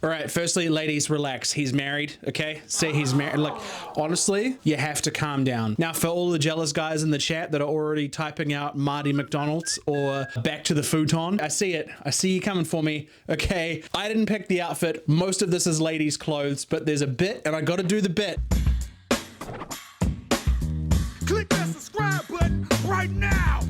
All right, firstly, ladies, relax. He's married, okay? See, he's married. Like, honestly, you have to calm down. Now, for all the jealous guys in the chat that are already typing out Marty McDonald's or back to the futon, I see it. I see you coming for me, okay? I didn't pick the outfit. Most of this is ladies' clothes, but there's a bit, and I gotta do the bit. Click that subscribe button right now!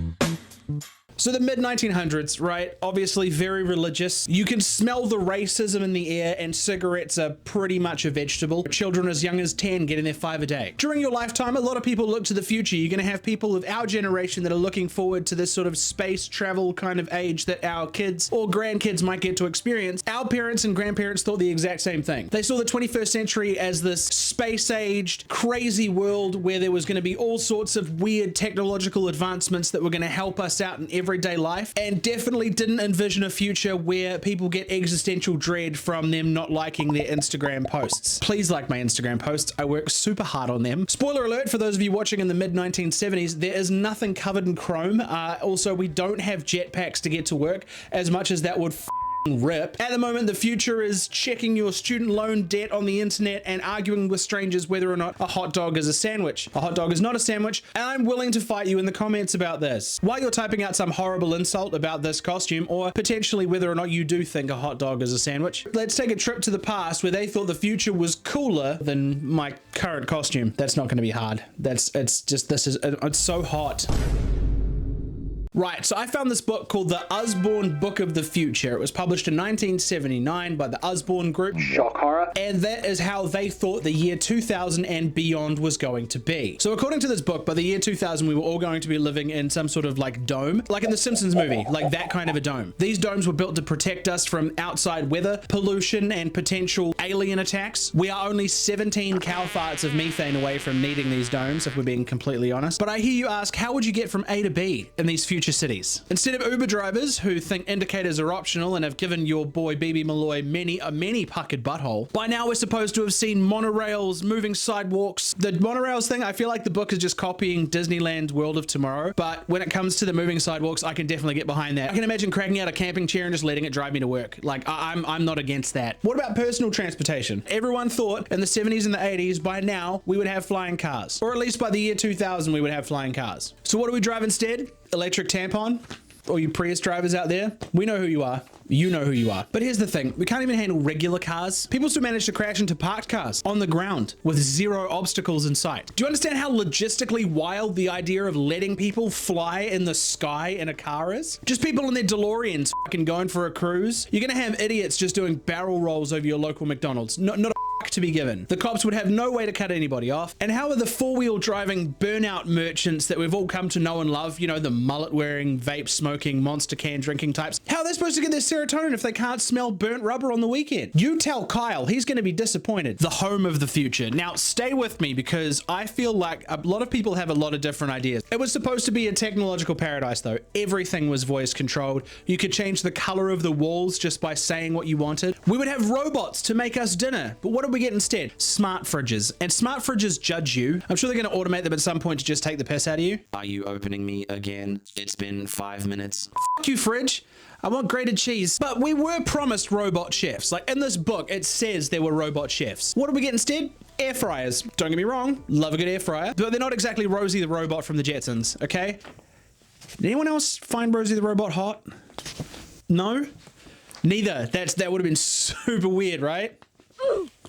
So the mid-1900s, right? Obviously very religious. You can smell the racism in the air, and cigarettes are pretty much a vegetable. Children as young as 10 getting their 5 a day. During your lifetime, a lot of people look to the future. You're gonna have people of our generation that are looking forward to this sort of space travel kind of age that our kids or grandkids might get to experience. Our parents and grandparents thought the exact same thing. They saw the 21st century as this space-aged, crazy world where there was gonna be all sorts of weird technological advancements that were gonna help us out in everyday life, and definitely didn't envision a future where people get existential dread from them not liking their Instagram posts. Please like my Instagram posts. I work super hard on them. Spoiler alert for those of you watching in the mid-1970s, there is nothing covered in chrome. Also, we don't have jetpacks to get to work, as much as that would rip. At the moment, the future is checking your student loan debt on the internet and arguing with strangers whether or not a hot dog is a sandwich. A hot dog is not a sandwich, and I'm willing to fight you in the comments about this. While you're typing out some horrible insult about this costume, or potentially whether or not you do think a hot dog is a sandwich, let's take a trip to the past where they thought the future was cooler than my current costume. That's not going to be hard. It's so hot. Right, so I found this book called The Usborne Book of the Future. It was published in 1979 by the Usborne Group. Shock horror. And that is how they thought the year 2000 and beyond was going to be. So according to this book, by the year 2000, we were all going to be living in some sort of like dome, like in the Simpsons movie, like that kind of a dome. These domes were built to protect us from outside weather, pollution, and potential alien attacks. We are only 17 cow farts of methane away from needing these domes, if we're being completely honest. But I hear you ask, how would you get from A to B in these future cities? Instead of Uber drivers who think indicators are optional and have given your boy BB Malloy a many puckered butthole, by now we're supposed to have seen monorails, moving sidewalks. The monorails thing, I feel like the book is just copying Disneyland's World of Tomorrow, but when it comes to the moving sidewalks, I can definitely get behind that. I can imagine cracking out a camping chair and just letting it drive me to work. Like, I'm not against that. What about personal transportation? Everyone thought in the 70s and the 80s, by now, we would have flying cars. Or at least by the year 2000, we would have flying cars. So what do we drive instead? Electric tampon? All you Prius drivers out there, we know who you are. You know who you are. But here's the thing, we can't even handle regular cars. People still manage to crash into parked cars on the ground with zero obstacles in sight. Do you understand how logistically wild the idea of letting people fly in the sky in a car is? Just people in their DeLoreans fucking going for a cruise. You're gonna have idiots just doing barrel rolls over your local McDonald's. Not a to be given. The cops would have no way to cut anybody off. And how are the four-wheel driving burnout merchants that we've all come to know and love, you know, the mullet wearing, vape smoking, monster can drinking types, how are they supposed to get their serotonin if they can't smell burnt rubber on the weekend? You tell Kyle, he's going to be disappointed. The home of the future. Now stay with me, because I feel like a lot of people have a lot of different ideas. It was supposed to be a technological paradise though. Everything was voice controlled. You could change the color of the walls just by saying what you wanted. We would have robots to make us dinner. But what we get instead? Smart fridges. And smart fridges judge you. I'm sure they're going to automate them at some point to just take the piss out of you. Are you opening me again? It's been 5 minutes. Fuck you, fridge. I want grated cheese. But we were promised robot chefs. Like in this book, it says there were robot chefs. What do we get instead? Air fryers. Don't get me wrong. Love a good air fryer. But they're not exactly Rosie the robot from the Jetsons, okay? Did anyone else find Rosie the robot hot? No? Neither. That would have been super weird, right?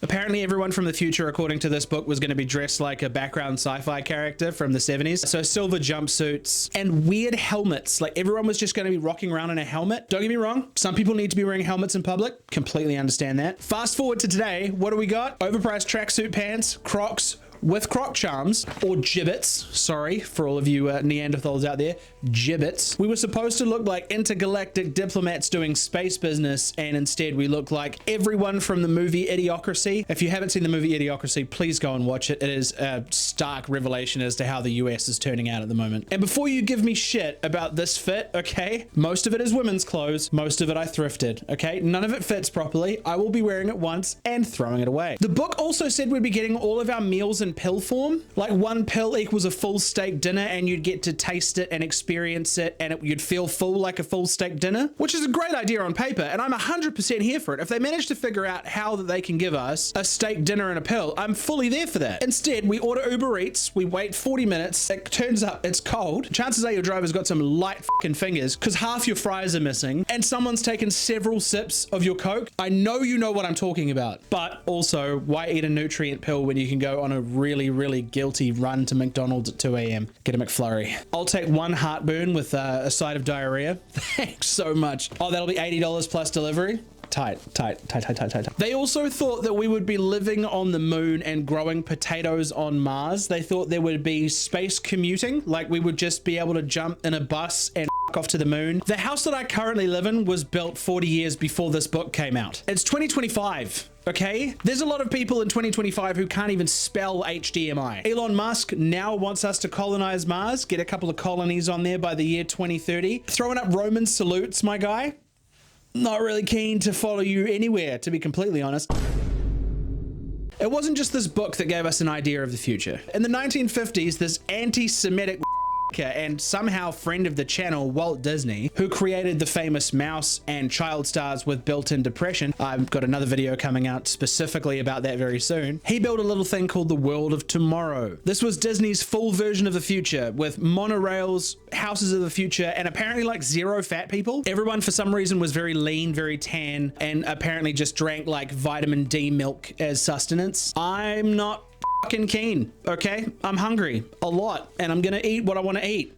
Apparently everyone from the future, according to this book, was going to be dressed like a background sci-fi character from the 70s. So silver jumpsuits and weird helmets. Like everyone was just going to be rocking around in a helmet. Don't get me wrong. Some people need to be wearing helmets in public. Completely understand that. Fast forward to today. What do we got? Overpriced tracksuit pants, Crocs, with croc charms, or gibbets. Sorry for all of you Neanderthals out there. Gibbets. We were supposed to look like intergalactic diplomats doing space business, and instead we look like everyone from the movie Idiocracy. If you haven't seen the movie Idiocracy, please go and watch it. It is a stark revelation as to how the US is turning out at the moment. And before you give me shit about this fit, okay? Most of it is women's clothes. Most of it I thrifted, okay? None of it fits properly. I will be wearing it once and throwing it away. The book also said we'd be getting all of our meals and in pill form. Like one pill equals a full steak dinner and you'd get to taste it and experience it and you'd feel full like a full steak dinner, which is a great idea on paper. And I'm 100% here for it. If they manage to figure out how that they can give us a steak dinner and a pill, I'm fully there for that. Instead, we order Uber Eats, we wait 40 minutes, it turns up, it's cold. Chances are your driver's got some light fucking fingers because half your fries are missing and someone's taken several sips of your Coke. I know you know what I'm talking about, but also why eat a nutrient pill when you can go on a really, really guilty run to McDonald's at 2 a.m. Get a McFlurry. I'll take one heartburn with a side of diarrhea. Thanks so much. Oh, that'll be $80 plus delivery. Tight. They also thought that we would be living on the moon and growing potatoes on Mars. They thought there would be space commuting, like we would just be able to jump in a bus and off to the moon. The house that I currently live in was built 40 years before this book came out. It's 2025. Okay, there's a lot of people in 2025 who can't even spell HDMI. Elon Musk now wants us to colonize Mars, get a couple of colonies on there by the year 2030. Throwing up Roman salutes, my guy. Not really keen to follow you anywhere, to be completely honest. It wasn't just this book that gave us an idea of the future. In the 1950s, this anti-Semitic and somehow friend of the channel, Walt Disney, who created the famous mouse and child stars with built-in depression. I've got another video coming out specifically about that very soon. He built a little thing called the World of Tomorrow. This was Disney's full version of the future with monorails, houses of the future, and apparently like zero fat people. Everyone for some reason was very lean, very tan, and apparently just drank like vitamin D milk as sustenance. I'm not fucking keen, okay? I'm hungry a lot and I'm gonna eat what I want to eat.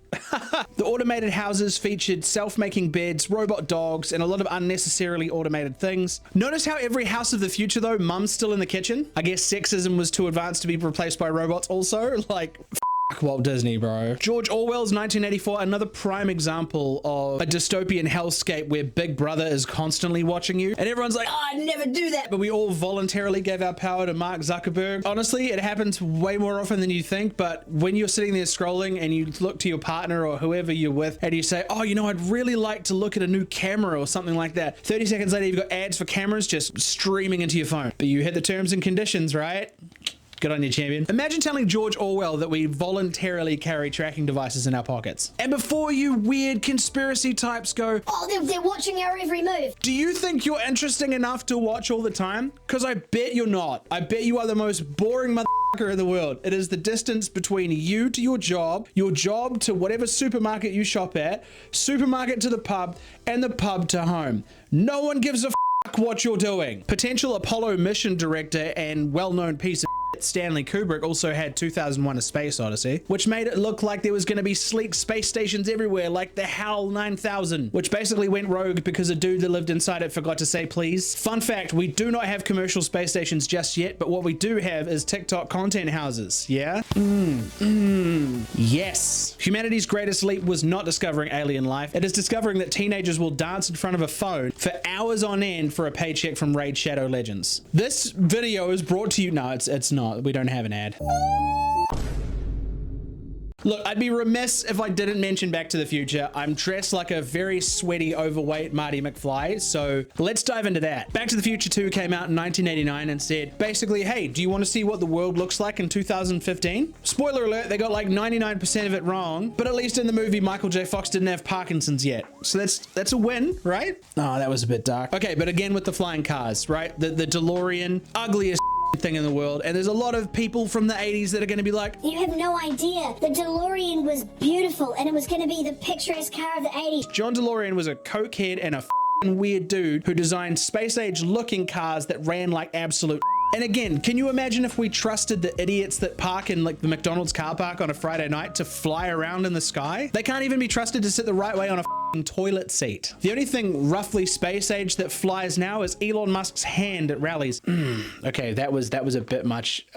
The automated houses featured self-making beds, robot dogs, and a lot of unnecessarily automated things. Notice how every house of the future though, mum's still in the kitchen? I guess sexism was too advanced to be replaced by robots also. Like, Walt Disney, bro. George Orwell's 1984, another prime example of a dystopian hellscape where Big Brother is constantly watching you and everyone's like, oh, I'd never do that, but we all voluntarily gave our power to Mark Zuckerberg. Honestly, it happens way more often than you think, but when you're sitting there scrolling and you look to your partner or whoever you're with and you say, oh, you know, I'd really like to look at a new camera or something like that. 30 seconds later, you've got ads for cameras just streaming into your phone, but you hit the terms and conditions, right? Good on you, champion. Imagine telling George Orwell that we voluntarily carry tracking devices in our pockets. And before you weird conspiracy types go, oh, they're watching our every move. Do you think you're interesting enough to watch all the time? Because I bet you're not. I bet you are the most boring motherfucker in the world. It is the distance between you to your job to whatever supermarket you shop at, supermarket to the pub, and the pub to home. No one gives a what you're doing. Potential Apollo mission director and well-known piece of Stanley Kubrick also had 2001: A Space Odyssey, which made it look like there was going to be sleek space stations everywhere, like the HAL 9000, which basically went rogue because a dude that lived inside it forgot to say please. Fun fact, we do not have commercial space stations just yet, but what we do have is TikTok content houses, yeah? Yes. Humanity's greatest leap was not discovering alien life. It is discovering that teenagers will dance in front of a phone for hours on end for a paycheck from Raid Shadow Legends. This video is brought to you, no, it's not. We don't have an ad. Look, I'd be remiss if I didn't mention Back to the Future. I'm dressed like a very sweaty, overweight Marty McFly, so let's dive into that. Back to the Future 2 came out in 1989 and said, basically, hey, do you want to see what the world looks like in 2015? Spoiler alert, they got like 99% of it wrong, but at least in the movie, Michael J. Fox didn't have Parkinson's yet. So that's a win, right? Oh, that was a bit dark. Okay, but again with the flying cars, right? The DeLorean, ugliest thing in the world, and there's a lot of people from the 80s that are going to be like, you have no idea, the DeLorean was beautiful and it was going to be the picturesque car of the 80s. John DeLorean was a cokehead and a weird dude who designed space age looking cars that ran like absolute. And again, can you imagine if we trusted the idiots that park in like the McDonald's car park on a Friday night to fly around in the sky? They can't even be trusted to sit the right way on a toilet seat. The only thing roughly space age that flies now is Elon Musk's hand at rallies. Okay, that was a bit much.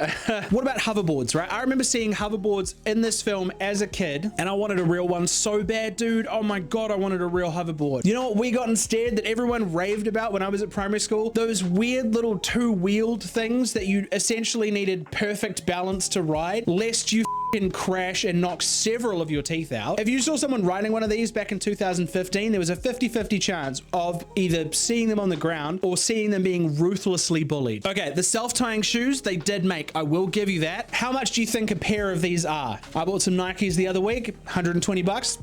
What about hoverboards, right? I remember seeing hoverboards in this film as a kid and I wanted a real one so bad, dude. Oh my God, I wanted a real hoverboard. You know what we got instead that everyone raved about when I was at primary school? Those weird little two-wheeled things that you essentially needed perfect balance to ride, lest you crash and knock several of your teeth out. If you saw someone riding one of these back in 2015, there was a 50-50 chance of either seeing them on the ground or seeing them being ruthlessly bullied. Okay, the self-tying shoes, they did make, I will give you that. How much do you think a pair of these are? I bought some Nikes the other week, 120 bucks.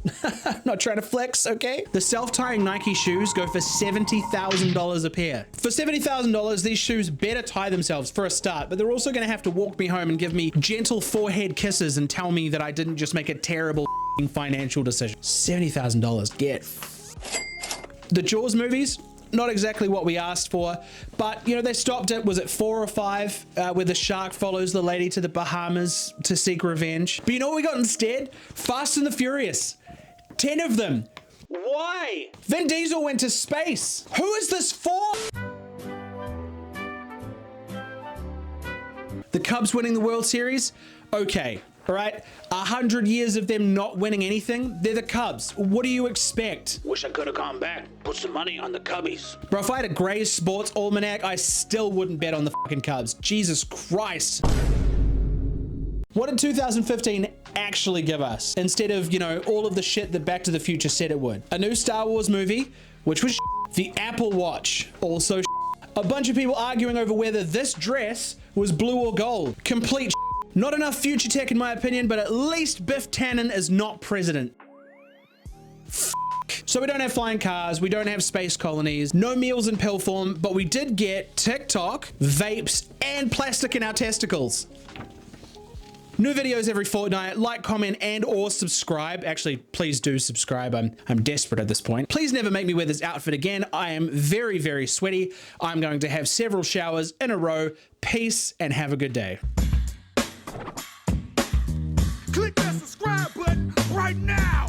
Not trying to flex, okay? The self-tying Nike shoes go for $70,000 a pair. For $70,000, these shoes better tie themselves for a start, but they're also gonna have to walk me home and give me gentle forehead kisses and tell me that I didn't just make a terrible financial decision. $70,000, get. The Jaws movies, not exactly what we asked for, but you know, they stopped it, was it 4 or 5, where the shark follows the lady to the Bahamas to seek revenge. But you know what we got instead? Fast and the Furious. 10 of them. Why? Vin Diesel went to space. Who is this for? The Cubs winning the World Series? Okay. All right, 100 years of them not winning anything. They're the Cubs. What do you expect? Wish I could have gone back. Put some money on the Cubbies. Bro, if I had a Gray's Sports Almanac, I still wouldn't bet on the fucking Cubs. Jesus Christ. What did 2015 actually give us? Instead of, you know, all of the shit that Back to the Future said it would. A new Star Wars movie, which was the Apple Watch, also a bunch of people arguing over whether this dress was blue or gold. Complete Not enough future tech in my opinion, but at least Biff Tannen is not president. So we don't have flying cars, we don't have space colonies, no meals in pill form, but we did get TikTok, vapes, and plastic in our testicles. New videos every fortnight. Like, comment, and or subscribe. Actually, please do subscribe. I'm desperate at this point. Please never make me wear this outfit again. I am very, very sweaty. I'm going to have several showers in a row. Peace and have a good day. Click that subscribe button right now.